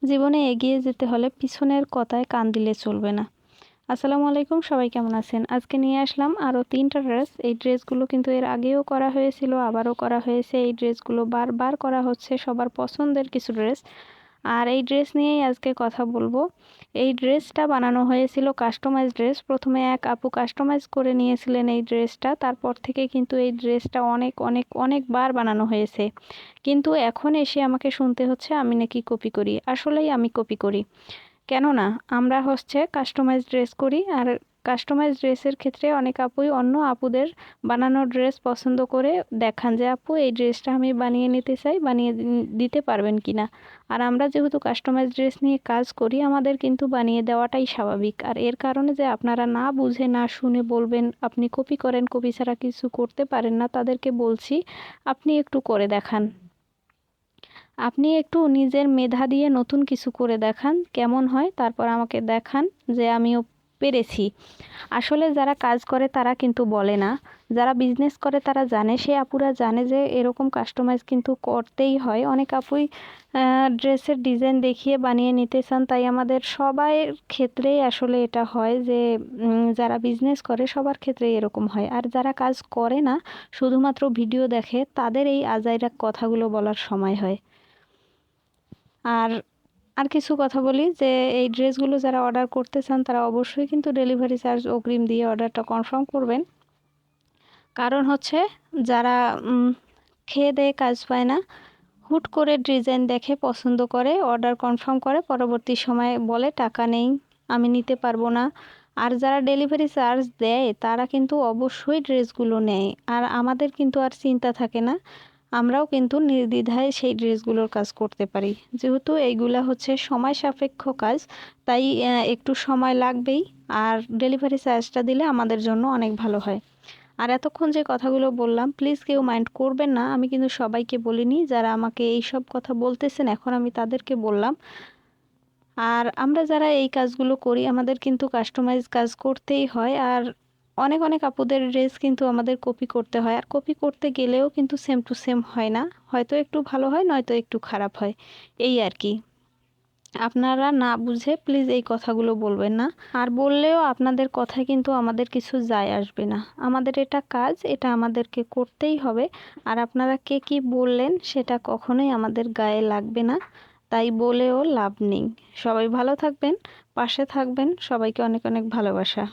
জীবনে এগিয়ে যেতে হলে পিছনের কথায় কান দিলে চলবে না। আসসালামু আলাইকুম, সবাই কেমন আছেন? আজকে নিয়ে আসলাম আরও 3টা ড্রেস। এই ড্রেসগুলো কিন্তু এর আগেও করা হয়েছিল, আবারও করা হয়েছে। এই ড্রেসগুলো বারবার করা হচ্ছে, সবার পছন্দের কিছু ড্রেস। আর এই ড্রেস নিয়েই আজকে কথা বলবো। এই ড্রেসটা বানানো হয়েছিল কাস্টমাইজ ড্রেস। প্রথমে এক আপু কাস্টমাইজ করে নিয়েছিলেন এই ড্রেসটা, তারপর থেকে কিন্তু এই ড্রেসটা অনেক অনেক অনেকবার বানানো হয়েছে। কিন্তু এখন এসে আমাকে শুনতে হচ্ছে আমি নাকি কপি করি। আসলেই আমি কপি করি, কেননা আমরা কাস্টমাইজ ড্রেস করি। আর কাস্টমাইজ ড্রেসের ক্ষেত্রে অনেক আপুই অন্য আপুদের বানানো ড্রেস পছন্দ করে দেখান যে আপু এই ড্রেসটা আমি বানিয়ে নিতে চাই, বানিয়ে দিতে পারবেন কি না। আর আমরা যেহেতু কাস্টমাইজ ড্রেস নিয়ে কাজ করি, আমাদের কিন্তু বানিয়ে দেওয়াটাই স্বাভাবিক। আর এর কারণে যে আপনারা না বুঝে না শুনে বলবেন আপনি কপি করেন, কপি ছাড়া কিছু করতে পারেন না, তাদেরকে বলছি আপনি একটু করে দেখান। আপনি একটু নিজের মেধা দিয়ে নতুন কিছু করে দেখান, কেমন হয়, তারপর আমাকে দেখান যে আমিও পেরেছি। আসলে যারা কাজ করে তারা কিন্তু বলে না, যারা বিজনেস করে তারা জানে, সে আপুরা জানে যে এরকম কাস্টমাইজ কিন্তু করতেই হয়। অনেক আপুই ড্রেসের ডিজাইন দেখিয়ে বানিয়ে নিতে চান, তাই আমাদের সবাইয়ের ক্ষেত্রেই আসলে এটা হয় যে যারা বিজনেস করে সবার ক্ষেত্রেই এরকম হয়। আর যারা কাজ করে না, শুধুমাত্র ভিডিও দেখে, তাদের এই আজাইরা কথাগুলো বলার সময় হয়। আর আর কিছু কথা বলি যে এই ড্রেসগুলো যারা অর্ডার করতে চান তারা অবশ্যই কিন্তু ডেলিভারি চার্জ অগ্রিম দিয়ে অর্ডারটা কনফার্ম করবেন। কারণ যারা খেয়ে দেয়ে কাজ পায় না, হুট করে ডিজাইন দেখে পছন্দ করে, অর্ডার কনফার্ম করে, পরবর্তী সময়ে বলে টাকা নেই, আমি নিতে পারবো না। আর যারা ডেলিভারি চার্জ দেয় তারা কিন্তু অবশ্যই ড্রেসগুলো নেয়। আর আমাদের কিন্তু আর চিন্তা থাকে না, আমরাও কিন্তু নির্দ্বিধায় সেই ড্রেসগুলোর কাজ করতে পারি। যেহেতু এইগুলা সময় সাপেক্ষ কাজ, তাই একটু সময় লাগবেই। আর ডেলিভারি চার্জটা দিলে আমাদের জন্য অনেক ভালো হয়। আর এতক্ষণ যে কথাগুলো বললাম প্লিজ কেউ মাইন্ড করবেন না, আমি কিন্তু সবাইকে বলিনি। যারা আমাকে এই সব কথা বলতেছেন এখন আমি তাদেরকে বললাম। আর আমরা যারা এই কাজগুলো করি আমাদের কিন্তু কাস্টমাইজ কাজ করতেই হয়। আর অনেক অনেক আপুদের ড্রেস কিন্তু আমাদের কপি করতে হয়, আর কপি করতে গেলেও কিন্তু সেম টু সেম হয় না, হয়তো একটু ভালো হয় নয়তো একটু খারাপ হয়, এই আর কি। আপনারা না বুঝে প্লিজ এই কথাগুলো বলবেন না। আর বললেও আপনাদের কথায় কিন্তু আমাদের কিছু যায় আসবে না। আমাদের এটা কাজ, এটা আমাদেরকে করতেই হবে। আর আপনারা কে কি বললেন সেটা কখনোই আমাদের গায়ে লাগবে না, তাই বলেও লাভ নেই। সবাই ভালো থাকবেন, পাশে থাকবেন। সবাইকে অনেক অনেক ভালোবাসা।